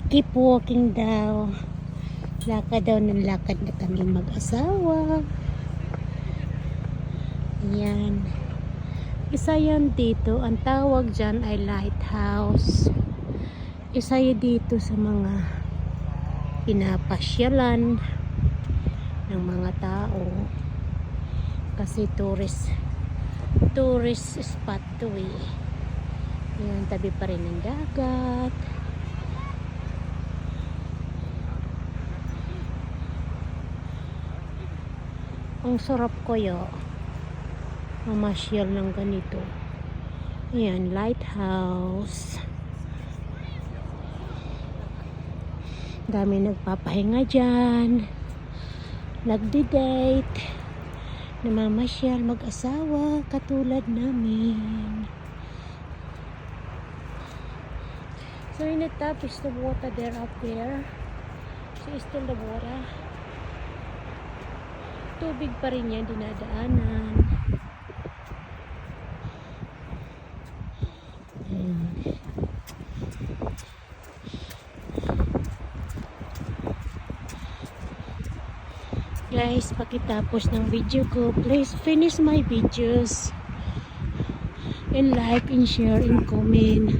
Keep walking daw. Lakad daw ng lakad na kami mag-asawa. Ayan. Isa yan dito. Ang tawag dyan ay lighthouse. Isa yan dito sa mga pinapasyalan ng mga tao. Kasi tourist spot to eh. Ayan, tabi pa rin ng dagat. Ang sarap kaya mamasyal ng ganito. Ayan, lighthouse. Dami nagpapahinga dyan. Nagdi-date. Namamasyal mag-asawa katulad namin. So in the top is the water there up there. So is still the water. Tubig pa rin yan dinadaanan. Guys, pakitapos ng video ko, please finish my videos and like and share and comment.